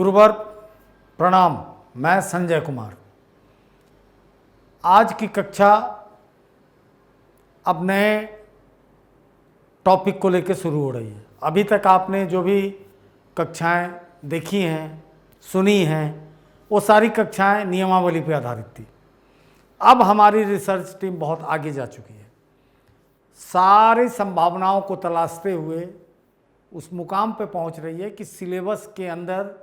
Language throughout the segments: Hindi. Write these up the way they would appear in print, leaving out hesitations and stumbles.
गुरुवर प्रणाम। मैं संजय कुमार। आज की कक्षा अब नए टॉपिक को लेकर शुरू हो रही है। अभी तक आपने जो भी कक्षाएं देखी हैं, सुनी हैं, वो सारी कक्षाएं नियमावली पर आधारित थी। अब हमारी रिसर्च टीम बहुत आगे जा चुकी है। सारी संभावनाओं को तलाशते हुए उस मुकाम पे पहुंच रही है कि सिलेबस के अंदर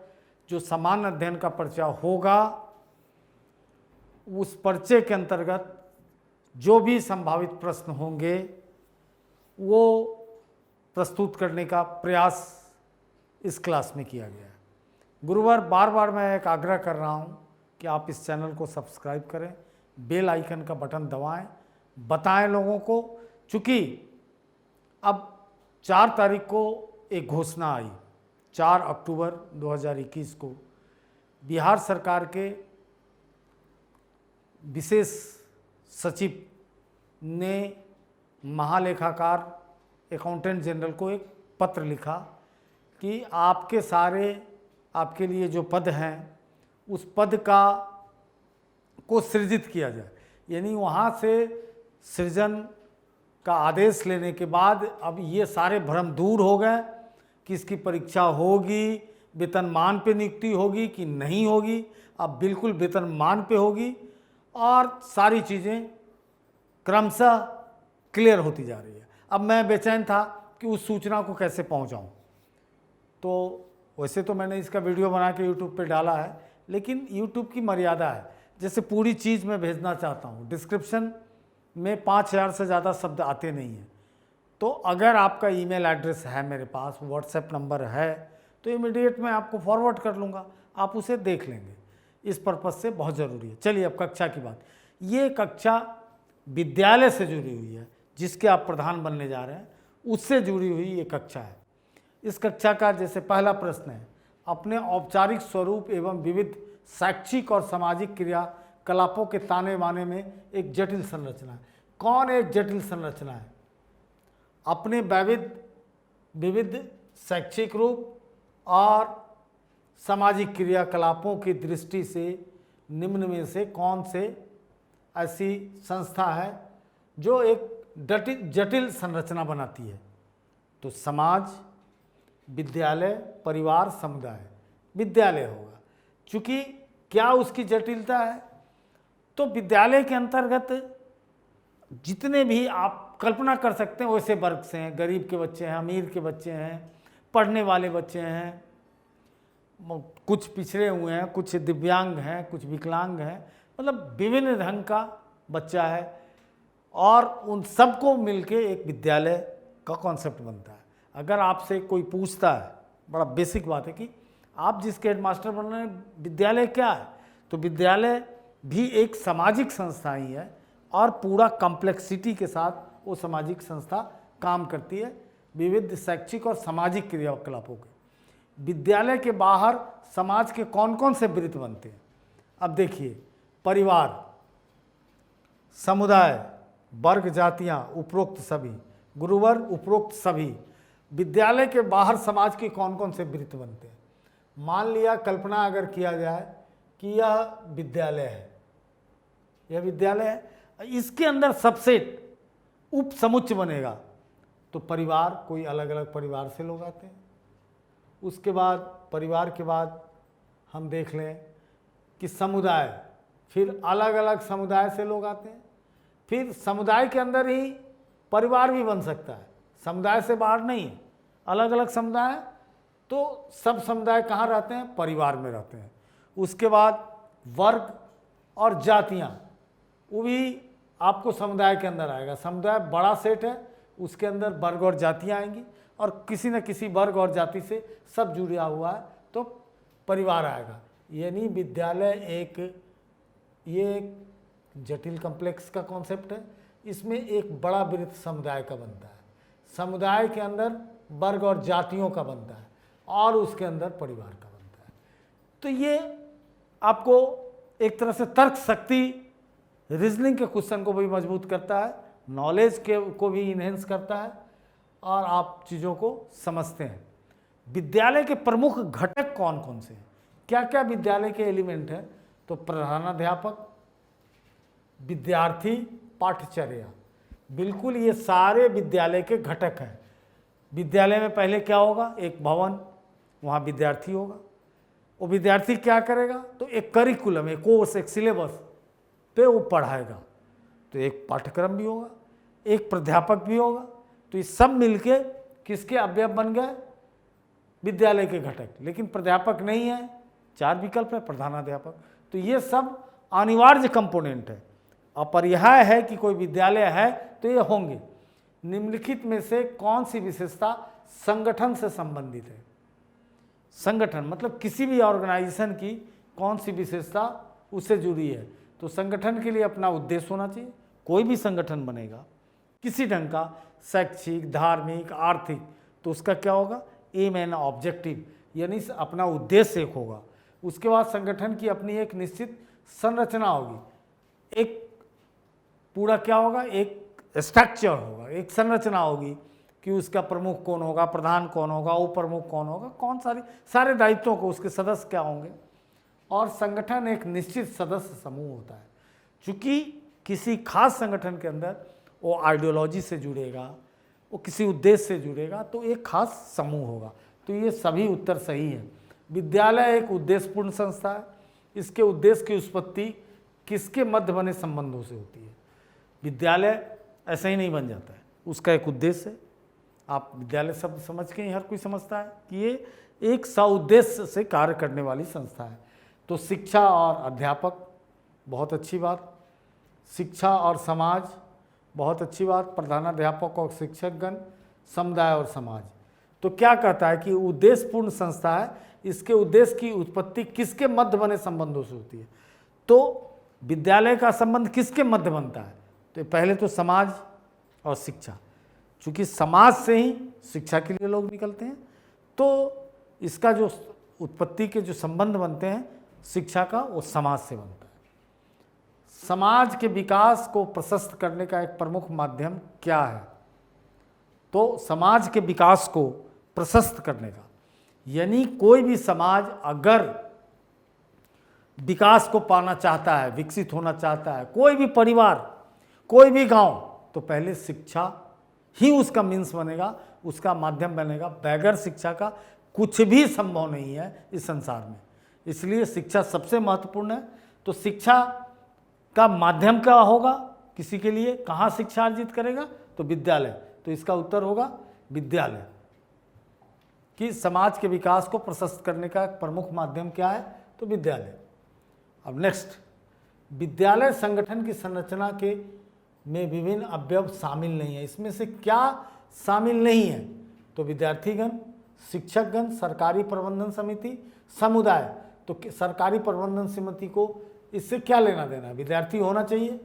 जो सामान्य अध्ययन का पर्चा होगा, उस पर्चे के अंतर्गत जो भी संभावित प्रश्न होंगे वो प्रस्तुत करने का प्रयास इस क्लास में किया गया है। गुरुवार बार बार मैं एक आग्रह कर रहा हूं कि आप इस चैनल को सब्सक्राइब करें, बेल आइकन का बटन दबाएं, बताएं लोगों को। चूँकि अब 4 तारीख को एक घोषणा आई, 4 अक्टूबर 2021 को बिहार सरकार के विशेष सचिव ने महालेखाकार अकाउंटेंट जनरल को एक पत्र लिखा कि आपके लिए जो पद हैं उस पद को सृजित किया जाए। यानी वहाँ से सृजन का आदेश लेने के बाद अब ये सारे भ्रम दूर हो गए कि इसकी परीक्षा होगी, वेतनमान पे नियुक्ति होगी कि नहीं होगी। अब बिल्कुल वेतनमान पे होगी और सारी चीज़ें क्रमशः क्लियर होती जा रही है। अब मैं बेचैन था कि उस सूचना को कैसे पहुंचाऊं। तो वैसे तो मैंने इसका वीडियो बना के यूट्यूब पे डाला है, लेकिन यूट्यूब की मर्यादा है। जैसे पूरी चीज़ मैं भेजना चाहता हूँ, डिस्क्रिप्शन में 5000 से ज़्यादा शब्द आते नहीं हैं। तो अगर आपका ईमेल एड्रेस है मेरे पास, व्हाट्सएप नंबर है, तो इमीडिएट मैं आपको फॉरवर्ड कर लूँगा, आप उसे देख लेंगे। इस पर्पज़ से बहुत ज़रूरी है। चलिए अब कक्षा की बात। ये कक्षा विद्यालय से जुड़ी हुई है, जिसके आप प्रधान बनने जा रहे हैं उससे जुड़ी हुई ये कक्षा है। इस कक्षा का जैसे पहला प्रश्न है, अपने औपचारिक स्वरूप एवं विविध शैक्षिक और सामाजिक क्रियाकलापों के ताने बाने में एक जटिल संरचना है। कौन एक जटिल संरचना है? अपने विविध शैक्षिक रूप और सामाजिक क्रियाकलापों की दृष्टि से निम्न में से कौन से ऐसी संस्था है जो एक जटिल संरचना बनाती है? तो समाज, विद्यालय, परिवार, समुदाय। विद्यालय होगा। चूँकि क्या उसकी जटिलता है, तो विद्यालय के अंतर्गत जितने भी आप कल्पना कर सकते हैं वैसे वर्ग से हैं। गरीब के बच्चे हैं, अमीर के बच्चे हैं, पढ़ने वाले बच्चे हैं, कुछ पिछड़े हुए हैं, कुछ दिव्यांग हैं, कुछ विकलांग हैं, मतलब विभिन्न ढंग का बच्चा है। और उन सबको मिलके एक विद्यालय का कॉन्सेप्ट बनता है। अगर आपसे कोई पूछता है, बड़ा बेसिक बात है कि आप जिसके हेडमास्टर बन रहे हैं, विद्यालय क्या है, तो विद्यालय भी एक सामाजिक संस्था ही है और पूरा कॉम्प्लेक्सिटी के साथ वो सामाजिक संस्था काम करती है विविध शैक्षिक और सामाजिक क्रियाकलापों के। विद्यालय के बाहर समाज के कौन कौन से वृत्त बनते हैं? अब देखिए, परिवार, समुदाय, वर्ग, जातियां, उपरोक्त सभी। गुरुवर, उपरोक्त सभी। विद्यालय के बाहर समाज के कौन कौन से वृत्त बनते हैं? मान लिया, कल्पना अगर किया जाए कि यह विद्यालय है, यह विद्यालय है, इसके अंदर सबसेट उप समुच्चय बनेगा। तो परिवार, कोई अलग अलग परिवार से लोग आते हैं। उसके बाद परिवार के बाद हम देख लें कि समुदाय, फिर अलग अलग समुदाय से लोग आते हैं। फिर समुदाय के अंदर ही परिवार भी बन सकता है, समुदाय से बाहर नहीं। अलग अलग समुदाय, तो सब समुदाय कहाँ रहते हैं? परिवार में रहते हैं। उसके बाद वर्ग और जातियाँ, वो भी आपको समुदाय के अंदर आएगा। समुदाय बड़ा सेट है, उसके अंदर वर्ग और जातियाँ आएंगी और किसी न किसी वर्ग और जाति से सब जुड़ा हुआ है, तो परिवार आएगा। यानी विद्यालय एक जटिल कॉम्प्लेक्स का कॉन्सेप्ट है। इसमें एक बड़ा वृत्त समुदाय का बनता है, समुदाय के अंदर वर्ग और जातियों का बनता है और उसके अंदर परिवार का बनता है। तो ये आपको एक तरह से तर्क शक्ति, रीजनिंग के क्वेश्चन को भी मजबूत करता है, नॉलेज को भी इन्हेंस करता है और आप चीज़ों को समझते हैं। विद्यालय के प्रमुख घटक कौन कौन से हैं? क्या क्या विद्यालय के एलिमेंट हैं? तो प्रधानाध्यापक, विद्यार्थी, पाठचर्या, बिल्कुल ये सारे विद्यालय के घटक हैं। विद्यालय में पहले क्या होगा? एक भवन, वहाँ विद्यार्थी होगा। वो विद्यार्थी क्या करेगा? तो एक करिकुलम, एक कोर्स, एक सिलेबस पे वो पढ़ाएगा। तो एक पाठ्यक्रम भी होगा, एक प्राध्यापक भी होगा। तो ये सब मिलके किसके अवयव बन गए? विद्यालय के घटक। लेकिन प्राध्यापक नहीं है, 4 विकल्प है, प्रधानाध्यापक। तो ये सब अनिवार्य कंपोनेंट है। अपरिहार्य है कि कोई विद्यालय है तो ये होंगे। निम्नलिखित में से कौन सी विशेषता संगठन से संबंधित है? संगठन मतलब किसी भी ऑर्गेनाइजेशन की कौन सी विशेषता उससे जुड़ी है? तो संगठन के लिए अपना उद्देश्य होना चाहिए। कोई भी संगठन बनेगा किसी ढंग का, शैक्षिक, धार्मिक, आर्थिक, तो उसका क्या होगा? एम एंड ऑब्जेक्टिव, यानी अपना उद्देश्य एक होगा। उसके बाद संगठन की अपनी एक निश्चित संरचना होगी। एक पूरा क्या होगा? एक स्ट्रक्चर होगा, एक संरचना होगी कि उसका प्रमुख कौन होगा, प्रधान कौन होगा, उप प्रमुख कौन होगा, कौन सारे दायित्वों को, उसके सदस्य क्या होंगे। और संगठन एक निश्चित सदस्य समूह होता है। चूंकि किसी खास संगठन के अंदर वो आइडियोलॉजी से जुड़ेगा, वो किसी उद्देश्य से जुड़ेगा, तो एक खास समूह होगा। तो ये सभी उत्तर सही हैं। विद्यालय एक उद्देश्यपूर्ण संस्था है। इसके उद्देश्य की उत्पत्ति किसके मध्य बने संबंधों से होती है? विद्यालय ऐसा ही नहीं बन जाता है, उसका एक उद्देश्य है। आप विद्यालय शब्द समझ के ही हर कोई समझता है कि ये एक सउद्देश्य से कार्य करने वाली संस्था है। तो शिक्षा और अध्यापक, बहुत अच्छी बात। शिक्षा और समाज, बहुत अच्छी बात। प्रधानाध्यापक और शिक्षकगण, समुदाय और समाज। तो क्या कहता है कि उद्देश्यपूर्ण संस्था है, इसके उद्देश्य की उत्पत्ति किसके मध्य बने संबंधों से होती है? तो विद्यालय का संबंध किसके मध्य बनता है? तो पहले तो समाज और शिक्षा। चूंकि समाज से ही शिक्षा के लिए लोग निकलते हैं, तो इसका जो उत्पत्ति के जो संबंध बनते हैं शिक्षा का, वो समाज से बनता है। समाज के विकास को प्रशस्त करने का एक प्रमुख माध्यम क्या है? तो समाज के विकास को प्रशस्त करने का, यानी कोई भी समाज अगर विकास को पाना चाहता है, विकसित होना चाहता है, कोई भी परिवार, कोई भी गांव, तो पहले शिक्षा ही उसका मीन्स बनेगा, उसका माध्यम बनेगा। बगैर शिक्षा का कुछ भी संभव नहीं है इस संसार में। इसलिए शिक्षा सबसे महत्वपूर्ण है। तो शिक्षा का माध्यम क्या होगा किसी के लिए? कहाँ शिक्षा अर्जित करेगा? तो विद्यालय। तो इसका उत्तर होगा विद्यालय। कि समाज के विकास को प्रशस्त करने का प्रमुख माध्यम क्या है? तो विद्यालय। अब नेक्स्ट, विद्यालय संगठन की संरचना के में विभिन्न अवयव शामिल नहीं है। इसमें से क्या शामिल नहीं है? तो विद्यार्थीगण, शिक्षकगण, सरकारी प्रबंधन समिति, समुदाय। तो सरकारी प्रबंधन समिति को इससे क्या लेना देना? विद्यार्थी होना चाहिए,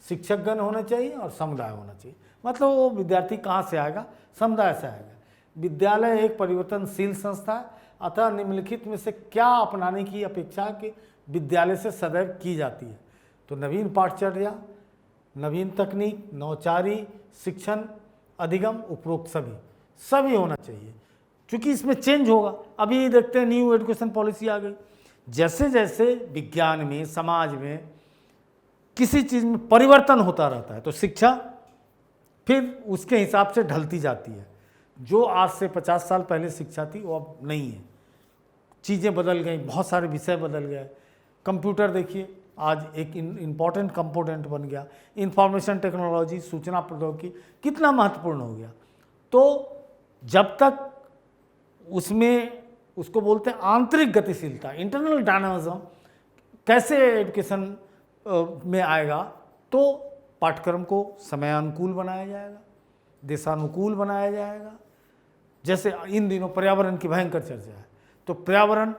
शिक्षकगण होना चाहिए और समुदाय होना चाहिए। मतलब वो विद्यार्थी कहाँ से आएगा? समुदाय से आएगा। विद्यालय एक परिवर्तनशील संस्था है, अतः निम्नलिखित में से क्या अपनाने की अपेक्षा के विद्यालय से सदैव की जाती है? तो नवीन पाठचर्या, नवीन तकनीक, नौचारी, शिक्षण, अधिगम, उपरोक्त सभी होना चाहिए। क्योंकि इसमें चेंज होगा। अभी देखते हैं न्यू एजुकेशन पॉलिसी आ गई। जैसे जैसे विज्ञान में, समाज में, किसी चीज़ में परिवर्तन होता रहता है, तो शिक्षा फिर उसके हिसाब से ढलती जाती है। जो आज से 50 साल पहले शिक्षा थी वो अब नहीं है। चीज़ें बदल गई, बहुत सारे विषय बदल गए। कंप्यूटर देखिए, आज एक इम्पॉर्टेंट कंपोनेंट बन गया। इंफॉर्मेशन टेक्नोलॉजी, सूचना प्रौद्योगिकी कितना महत्वपूर्ण हो गया। तो जब तक उसमें, उसको बोलते हैं आंतरिक गतिशीलता, इंटरनल डायनामिज्म, कैसे एजुकेशन में आएगा? तो पाठ्यक्रम को समयानुकूल बनाया जाएगा, देशानुकूल बनाया जाएगा। जैसे इन दिनों पर्यावरण की भयंकर चर्चा है, तो पर्यावरण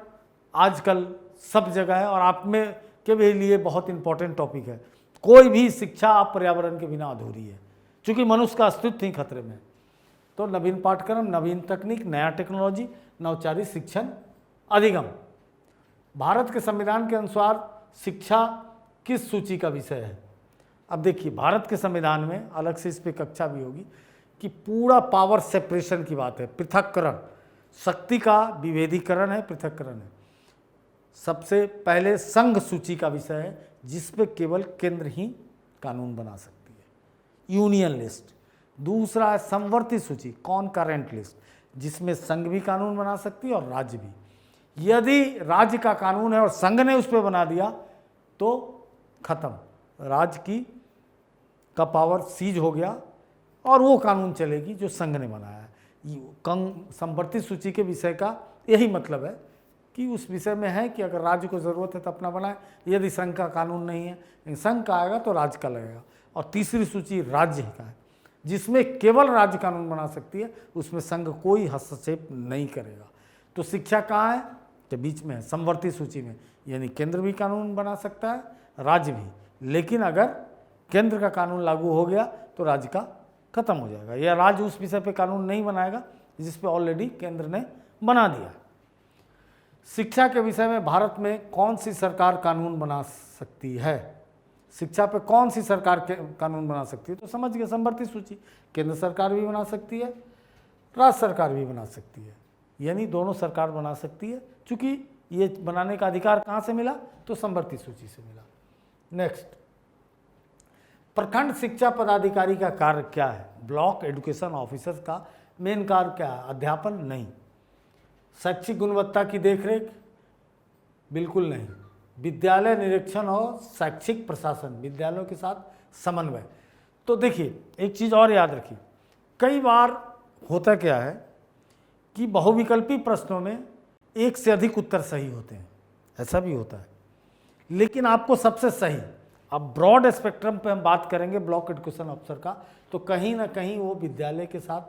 आजकल सब जगह है और आप में के भी लिए बहुत इंपॉर्टेंट टॉपिक है। कोई भी शिक्षा आप पर्यावरण के बिना अधूरी है, क्योंकि मनुष्य का अस्तित्व ही खतरे में। तो नवीन पाठ्यक्रम, नवीन तकनीक, नया टेक्नोलॉजी, नवचारी, शिक्षण, अधिगम। भारत के संविधान के अनुसार शिक्षा किस सूची का विषय है? अब देखिए, भारत के संविधान में अलग से इस पर कक्षा भी होगी कि पूरा पावर सेपरेशन की बात है, पृथक्करण, शक्ति का विभेदीकरण है, पृथक्करण है। सबसे पहले संघ सूची का विषय है जिस पे केवल केंद्र ही कानून बना सकती है, यूनियन लिस्ट। दूसरा है समवर्ती सूची, कॉनकरेंट लिस्ट, जिसमें संघ भी कानून बना सकती है और राज्य भी। यदि राज्य का कानून है और संघ ने उस पर बना दिया तो खत्म, राज्य का पावर सीज हो गया और वो कानून चलेगी जो संघ ने बनाया है। समवर्ती सूची के विषय का यही मतलब है कि उस विषय में है कि अगर राज्य को ज़रूरत है तो अपना बनाए, यदि संघ का कानून नहीं है, संघ का आएगा तो राज्य का लगेगा। और तीसरी सूची राज्य का है जिसमें केवल राज्य कानून बना सकती है, उसमें संघ कोई हस्तक्षेप नहीं करेगा। तो शिक्षा कहाँ है? के बीच में है, समवर्ती सूची में, यानी केंद्र भी कानून बना सकता है, राज्य भी। लेकिन अगर केंद्र का कानून लागू हो गया तो राज्य का खत्म हो जाएगा, या राज्य उस विषय पे कानून नहीं बनाएगा जिस पे ऑलरेडी केंद्र ने बना दिया। शिक्षा के विषय में भारत में कौन सी सरकार कानून बना सकती है? शिक्षा पे कौन सी सरकार कानून बना सकती है? तो समझ गए, समवर्ती सूची। केंद्र सरकार भी बना सकती है, राज्य सरकार भी बना सकती है, यानी दोनों सरकार बना सकती है। चूंकि ये बनाने का अधिकार कहाँ से मिला? तो समवर्ती सूची से मिला। नेक्स्ट, प्रखंड शिक्षा पदाधिकारी का कार्य क्या है? ब्लॉक एजुकेशन ऑफिसर का मेन कार्य क्या है? अध्यापन नहीं। शैक्षिक गुणवत्ता की देखरेख? बिल्कुल नहीं। विद्यालय निरीक्षण और शैक्षिक प्रशासन, विद्यालयों के साथ समन्वय। तो देखिए एक चीज़ और याद रखिए, कई बार होता क्या है कि बहुविकल्पी प्रश्नों में एक से अधिक उत्तर सही होते हैं, ऐसा भी होता है, लेकिन आपको सबसे सही, अब ब्रॉड स्पेक्ट्रम पे हम बात करेंगे ब्लॉक एजुकेशन ऑफिसर का, तो कहीं ना कहीं वो विद्यालय के साथ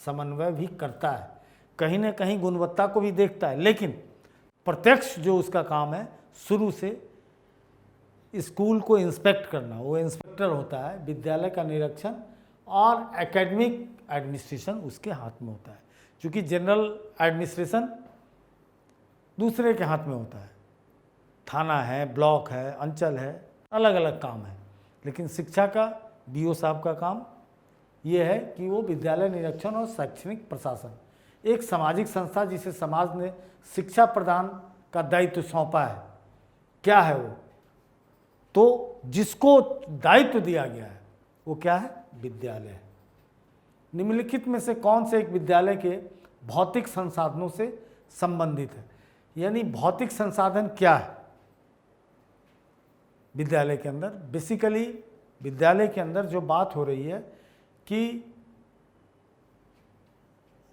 समन्वय भी करता है, कहीं ना कहीं गुणवत्ता को भी देखता है, लेकिन प्रत्यक्ष जो उसका काम है शुरू से स्कूल को इंस्पेक्ट करना, वो इंस्पेक्टर होता है। विद्यालय का निरीक्षण और एकेडमिक एडमिनिस्ट्रेशन उसके हाथ में होता है, क्योंकि जनरल एडमिनिस्ट्रेशन दूसरे के हाथ में होता है, थाना है, ब्लॉक है, अंचल है, अलग अलग काम है। लेकिन शिक्षा का बीओ साहब का काम ये है कि वो विद्यालय निरीक्षण और शैक्षणिक प्रशासन, एक सामाजिक संस्था जिसे समाज ने शिक्षा प्रदान का दायित्व सौंपा है, क्या है वो? तो जिसको दायित्व दिया गया है वो क्या है? विद्यालय है। निम्नलिखित में से कौन से एक विद्यालय के भौतिक संसाधनों से संबंधित है? यानी भौतिक संसाधन क्या है विद्यालय के अंदर? बेसिकली विद्यालय के अंदर जो बात हो रही है कि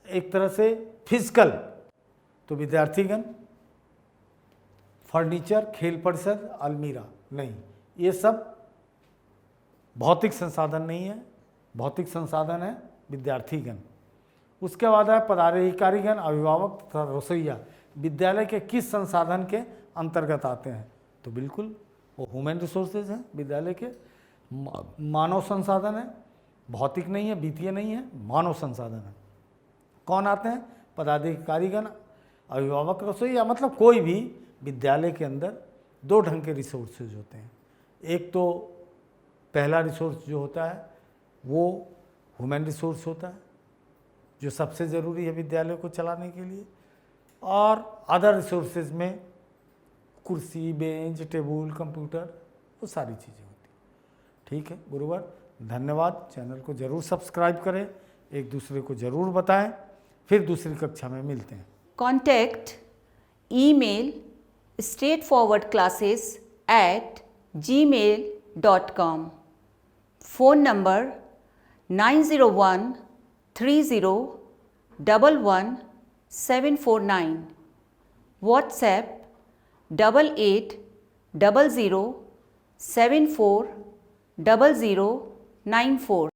एक तरह से फिजिकल, तो विद्यार्थीगण, फर्नीचर, खेल परिसर, अलमीरा, नहीं, ये सब भौतिक संसाधन नहीं है। भौतिक संसाधन है विद्यार्थीगण। उसके बाद है पदाधिकारीगण, अभिभावक तथा रसोइया। विद्यालय के किस संसाधन के अंतर्गत आते हैं? तो बिल्कुल वो ह्यूमन रिसोर्सेज हैं, विद्यालय के मानव संसाधन है, भौतिक नहीं है, वित्तीय नहीं है, मानव संसाधन है। कौन आते हैं? पदाधिकारीगण, अभिभावक, रसोइया। मतलब कोई भी विद्यालय के अंदर दो ढंग के रिसोर्सेज होते हैं। एक तो पहला रिसोर्स जो होता है वो ह्यूमन रिसोर्स होता है, जो सबसे ज़रूरी है विद्यालय को चलाने के लिए, और अदर रिसोर्सेज में कुर्सी, बेंच, टेबल, कंप्यूटर, वो सारी चीज़ें होती हैं। ठीक है गुरुवर, धन्यवाद। चैनल को ज़रूर सब्सक्राइब करें, एक दूसरे को ज़रूर बताएं। फिर दूसरी कक्षा में मिलते हैं। Contact email straightforwardclasses@gmail.com. Phone number 90130111749. WhatsApp 8800740094.